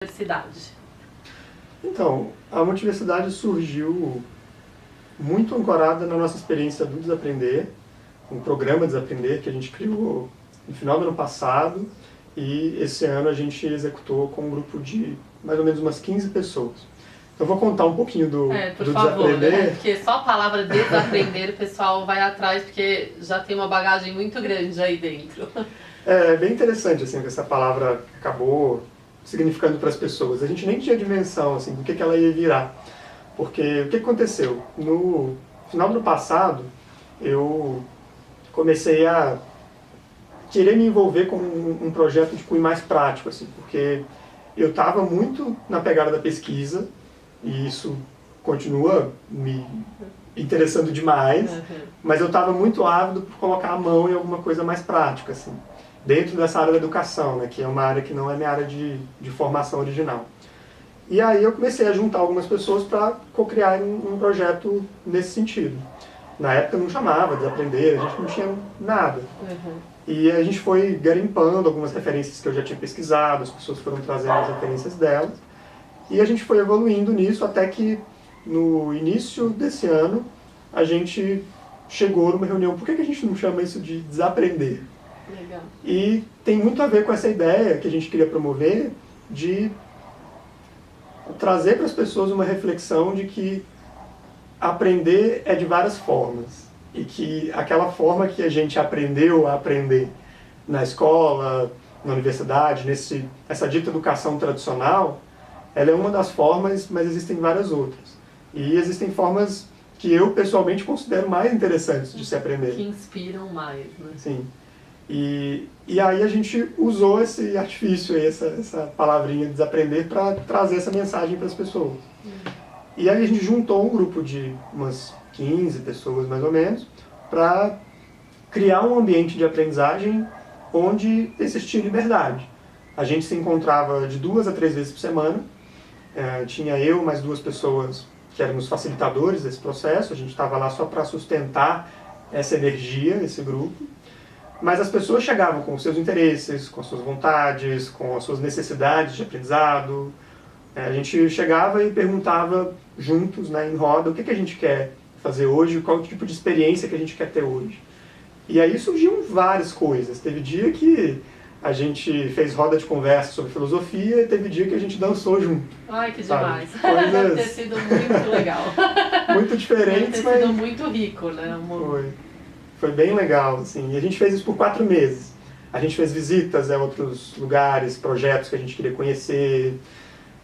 Diversidade? Então, a Multiversidade surgiu muito ancorada na nossa experiência do Desaprender, um programa Desaprender que a gente criou no final do ano passado, e esse ano a gente executou com um grupo de mais ou menos umas 15 pessoas. Então, eu vou contar um pouquinho do favor, Desaprender. né? Porque só a palavra desaprender o pessoal vai atrás, porque já tem uma bagagem muito grande aí dentro. É bem interessante assim, que essa palavra acabou significando para as pessoas. A gente nem tinha dimensão assim, do que ela ia virar. Porque o que aconteceu? No final do ano passado, eu comecei a querer me envolver com um projeto de cunho mais prático, assim, porque eu estava muito na pegada da pesquisa, e isso continua me interessando demais, mas eu estava muito ávido por colocar a mão em alguma coisa mais prática, assim, dentro dessa área da educação, né, que é uma área que não é minha área de formação original. E aí eu comecei a juntar algumas pessoas para co-criar um projeto nesse sentido. Na época não chamava Desaprender, a gente não tinha nada. E a gente foi garimpando algumas referências que eu já tinha pesquisado, as pessoas foram trazendo as referências delas, e a gente foi evoluindo nisso até que no início desse ano a gente chegou numa reunião. Por que a gente não chama isso de Desaprender? Legal. E tem muito a ver com essa ideia que a gente queria promover de trazer para as pessoas uma reflexão de que aprender é de várias formas e que aquela forma que a gente aprendeu a aprender na escola, na universidade, essa dita educação tradicional, ela é uma das formas, mas existem várias outras. E existem formas que eu pessoalmente considero mais interessantes de se aprender. Que inspiram mais, né? Sim. E aí a gente usou esse artifício, essa palavrinha desaprender para trazer essa mensagem para as pessoas. E aí a gente juntou um grupo de umas 15 pessoas mais ou menos para criar um ambiente de aprendizagem onde existia liberdade. A gente se encontrava de 2 a 3 vezes por semana, tinha eu mais 2 pessoas que éramos facilitadores desse processo, a gente estava lá só para sustentar essa energia, esse grupo. Mas as pessoas chegavam com os seus interesses, com as suas vontades, com as suas necessidades de aprendizado. A gente chegava e perguntava juntos, né, em roda, o que a gente quer fazer hoje, qual tipo de experiência que a gente quer ter hoje. E aí surgiam várias coisas. Teve dia que a gente fez roda de conversa sobre filosofia e teve dia que a gente dançou junto. Ai, que sabe? demais. Coisas Deve ter sido muito legal. muito diferentes, Deve ter sido mas muito rico, né? Foi bem legal, assim. E a gente fez isso por 4 meses. A gente fez visitas a outros lugares, projetos que a gente queria conhecer.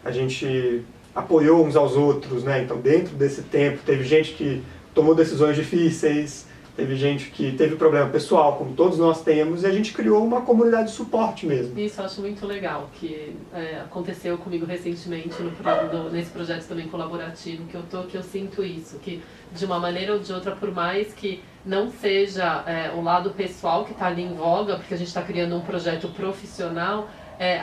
A gente apoiou uns aos outros, né? Então, dentro desse tempo, teve gente que tomou decisões difíceis, teve gente que teve problema pessoal, como todos nós temos, e a gente criou uma comunidade de suporte mesmo. Isso eu acho muito legal, que aconteceu comigo recentemente nesse projeto também colaborativo, que eu sinto isso, que de uma maneira ou de outra, por mais que não seja o lado pessoal que está ali em voga, porque a gente está criando um projeto profissional,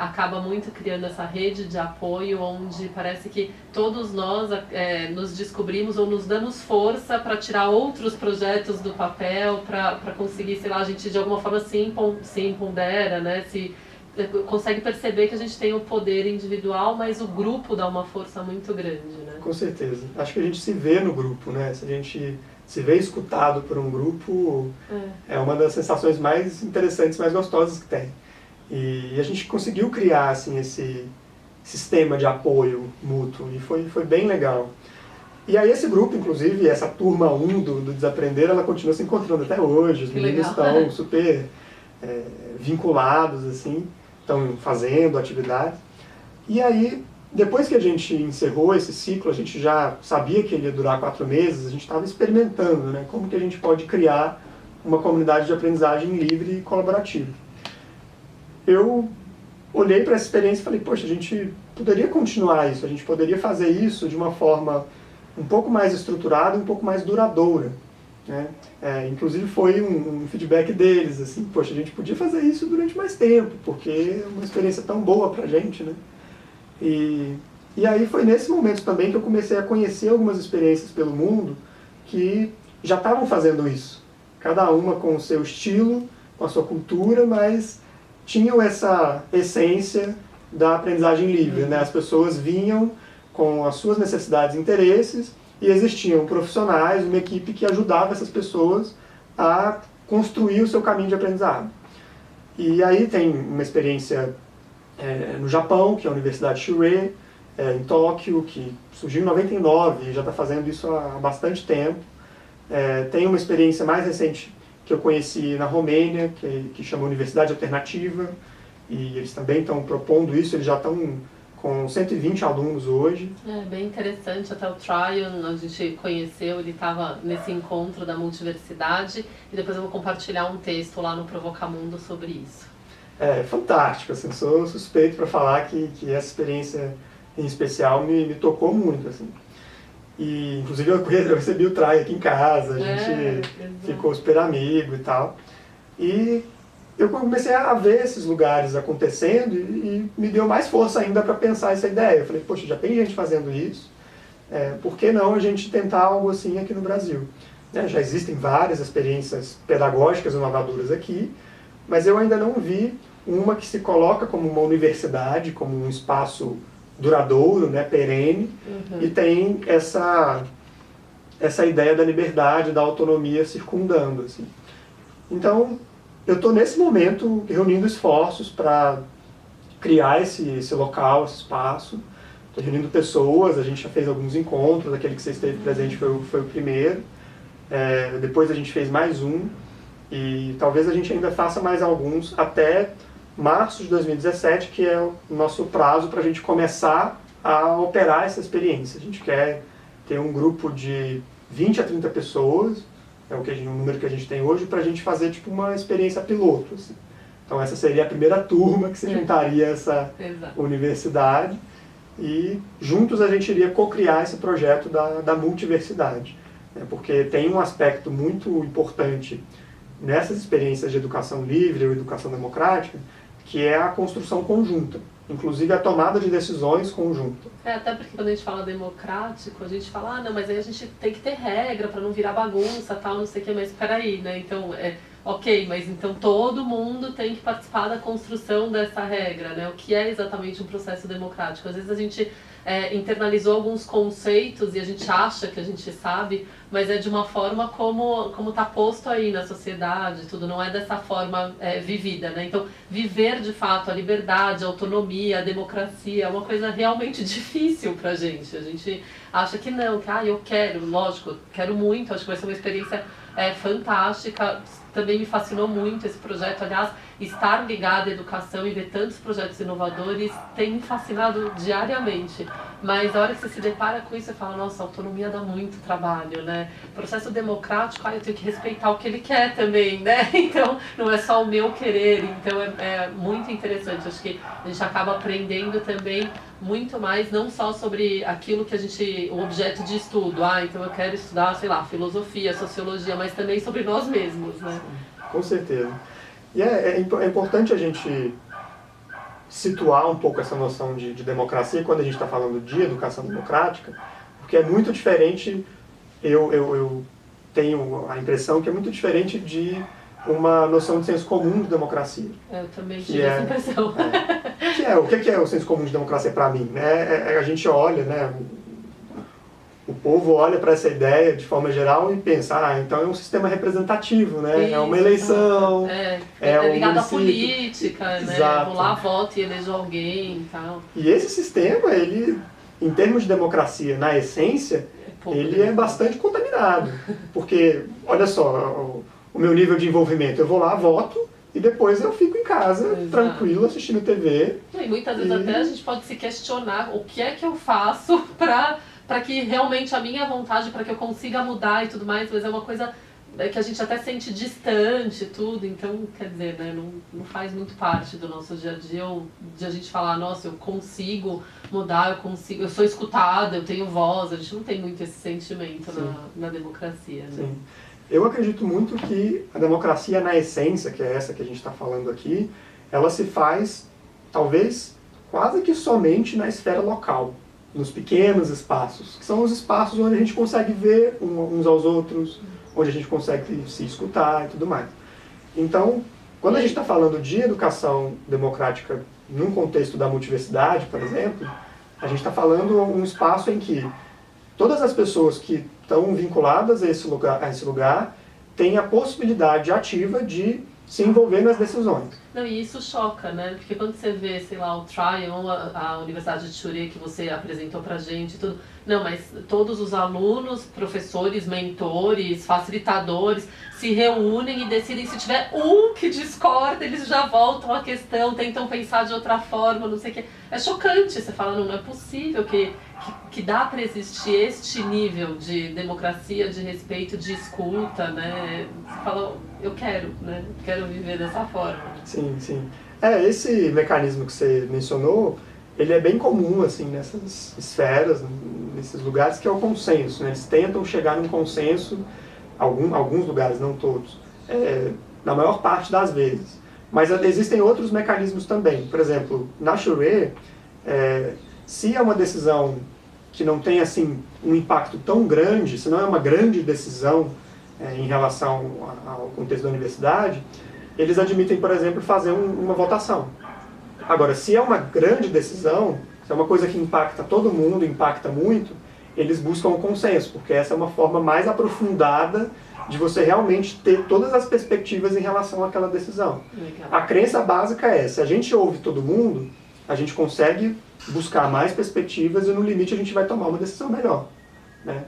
acaba muito criando essa rede de apoio onde parece que todos nós nos descobrimos ou nos damos força para tirar outros projetos do papel, para conseguir, sei lá, a gente de alguma forma se empodera, né? Se consegue perceber que a gente tem o poder individual, mas o grupo dá uma força muito grande, né? Com certeza. Acho que a gente se vê no grupo, né? Se a gente se vê escutado por um grupo, é uma das sensações mais interessantes, mais gostosas que tem. E a gente conseguiu criar assim, esse sistema de apoio mútuo e foi bem legal. E aí esse grupo, inclusive, essa turma 1 do Desaprender, ela continua se encontrando até hoje. Os meninos estão super vinculados, assim, estão fazendo atividades. E aí, depois que a gente encerrou esse ciclo, a gente já sabia que ele ia durar 4 meses, a gente estava experimentando, né, como que a gente pode criar uma comunidade de aprendizagem livre e colaborativa. Eu olhei para essa experiência e falei, poxa, a gente poderia continuar isso, a gente poderia fazer isso de uma forma um pouco mais estruturada, um pouco mais duradoura, né? Inclusive foi um feedback deles, assim, poxa, a gente podia fazer isso durante mais tempo, porque é uma experiência tão boa pra gente, né? E aí foi nesse momento também que eu comecei a conhecer algumas experiências pelo mundo que já estavam fazendo isso, cada uma com o seu estilo, com a sua cultura, mas tinham essa essência da aprendizagem livre, né? As pessoas vinham com as suas necessidades e interesses e existiam profissionais, uma equipe que ajudava essas pessoas a construir o seu caminho de aprendizado. E aí tem uma experiência no Japão, que é a Universidade Shurei, em Tóquio, que surgiu em 99 e já está fazendo isso há bastante tempo. Tem uma experiência mais recente que eu conheci na Romênia, que chama Universidade Alternativa, e eles também estão propondo isso, eles já estão com 120 alunos hoje. Bem interessante, até o Tryon a gente conheceu, ele estava nesse encontro da multiversidade, e depois eu vou compartilhar um texto lá no Provocamundo sobre isso. É fantástico, assim, sou suspeito para falar que essa experiência em especial me tocou muito, assim. E, inclusive, eu recebi o Tryon aqui em casa, a gente ficou super amigo e tal. E eu comecei a ver esses lugares acontecendo e me deu mais força ainda para pensar essa ideia. Eu falei, poxa, já tem gente fazendo isso, por que não a gente tentar algo assim aqui no Brasil? Já existem várias experiências pedagógicas inovadoras aqui, mas eu ainda não vi uma que se coloca como uma universidade, como um espaço duradouro, né, perene, e tem essa ideia da liberdade, da autonomia circundando, assim. Então, eu estou nesse momento reunindo esforços para criar esse local, esse espaço. Estou reunindo pessoas, a gente já fez alguns encontros, aquele que você esteve presente foi o primeiro. Depois a gente fez mais um, e talvez a gente ainda faça mais alguns até março de 2017, que é o nosso prazo para a gente começar a operar essa experiência. A gente quer ter um grupo de 20 a 30 pessoas, é o número que a gente tem hoje, para a gente fazer tipo uma experiência piloto. Assim. Então essa seria a primeira turma que se juntaria a essa universidade, e juntos a gente iria co-criar esse projeto da multiversidade. Porque tem um aspecto muito importante nessas experiências de educação livre ou educação democrática, que é a construção conjunta, inclusive a tomada de decisões conjunta. Até porque quando a gente fala democrático, a gente fala, não, mas aí a gente tem que ter regra para não virar bagunça, tal, não sei o que, mas peraí, né? Então, ok, mas então todo mundo tem que participar da construção dessa regra, né? O que é exatamente um processo democrático? Às vezes a gente internalizou alguns conceitos e a gente acha que a gente sabe, mas é de uma forma como está posto aí na sociedade, tudo não é dessa forma vivida, né? Então, viver de fato a liberdade, a autonomia, a democracia é uma coisa realmente difícil pra gente. A gente acha que não, que eu quero, lógico, quero muito, acho que vai ser uma experiência fantástica. Também me fascinou muito esse projeto, aliás, estar ligado à educação e ver tantos projetos inovadores tem me fascinado diariamente. Mas a hora que você se depara com isso, você fala, nossa, a autonomia dá muito trabalho, né? Processo democrático, eu tenho que respeitar o que ele quer também, né? Então, não é só o meu querer, então é muito interessante. Acho que a gente acaba aprendendo também muito mais, não só sobre aquilo que o objeto de estudo, então eu quero estudar, sei lá, filosofia, sociologia, mas também sobre nós mesmos, né? Com certeza. E é importante a gente situar um pouco essa noção de democracia quando a gente está falando de educação democrática, porque é muito diferente, eu tenho a impressão que é muito diferente de uma noção de senso comum de democracia. Eu também tive essa impressão. O que é o senso comum de democracia para mim? A gente olha, né, o povo olha para essa ideia de forma geral e pensa, então é um sistema representativo, né? Isso, é uma eleição, um ligado à município. Política, né? Exato. Vou lá, voto e elejo alguém e tal. E esse sistema, ele, em termos de democracia, na essência, ele é bastante contaminado. Porque, olha só, o meu nível de envolvimento, eu vou lá, voto, e depois eu fico em casa, tranquilo, assistindo TV. E muitas vezes até a gente pode se questionar o que é que eu faço para que realmente a minha vontade, para que eu consiga mudar e tudo mais, mas é uma coisa que a gente até sente distante tudo, então, quer dizer, né, não faz muito parte do nosso dia a dia, de a gente falar, nossa, eu consigo mudar, eu sou escutada, eu tenho voz, a gente não tem muito esse sentimento na democracia, né? Sim. Eu acredito muito que a democracia na essência, que é essa que a gente está falando aqui, ela se faz, talvez, quase que somente na esfera local, nos pequenos espaços, que são os espaços onde a gente consegue ver uns aos outros, onde a gente consegue se escutar e tudo mais. Então, quando a gente está falando de educação democrática num contexto da multiversidade, por exemplo, a gente está falando um espaço em que todas as pessoas que estão vinculadas a esse lugar têm a possibilidade ativa de se envolver nas decisões. Não, e isso choca, né? Porque quando você vê, sei lá, o Tryon, a Universidade de Churi que você apresentou pra gente, tudo. Não, mas todos os alunos, professores, mentores, facilitadores se reúnem e decidem. Se tiver um que discorda, eles já voltam à questão, tentam pensar de outra forma, não sei o quê. É chocante, você fala, não é possível que dá para existir este nível de democracia, de respeito, de escuta, né? Você fala, eu quero, né? Quero viver dessa forma. Sim, sim. Esse mecanismo que você mencionou, ele é bem comum, assim, nessas esferas, nesses lugares, que é o consenso, né? Eles tentam chegar num consenso, alguns lugares, não todos, na maior parte das vezes. Mas existem outros mecanismos também. Por exemplo, na Churi, se é uma decisão que não tem assim um impacto tão grande, se não é uma grande decisão em relação ao contexto da universidade, eles admitem, por exemplo, fazer uma votação. Agora, se é uma grande decisão, se é uma coisa que impacta todo mundo, impacta muito, eles buscam o consenso, porque essa é uma forma mais aprofundada de você realmente ter todas as perspectivas em relação àquela decisão. Legal. A crença básica é, se a gente ouve todo mundo, a gente consegue buscar mais perspectivas e no limite a gente vai tomar uma decisão melhor, né?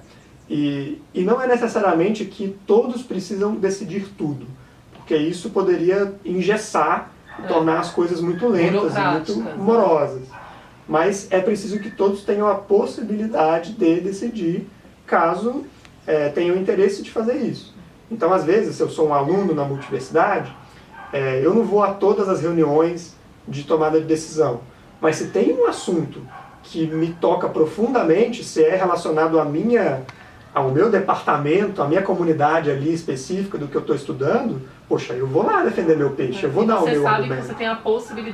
E não é necessariamente que todos precisam decidir tudo, porque isso poderia engessar e tornar as coisas muito lentas e muito morosas. Mas é preciso que todos tenham a possibilidade de decidir, caso tenham interesse de fazer isso. Então, às vezes, se eu sou um aluno na multiversidade, eu não vou a todas as reuniões de tomada de decisão. Mas se tem um assunto que me toca profundamente, se é relacionado ao meu departamento, à minha comunidade ali específica do que eu estou estudando, poxa, eu vou lá defender meu peixe, eu vou dar o meu argumento. Você sabe que você tem a possibilidade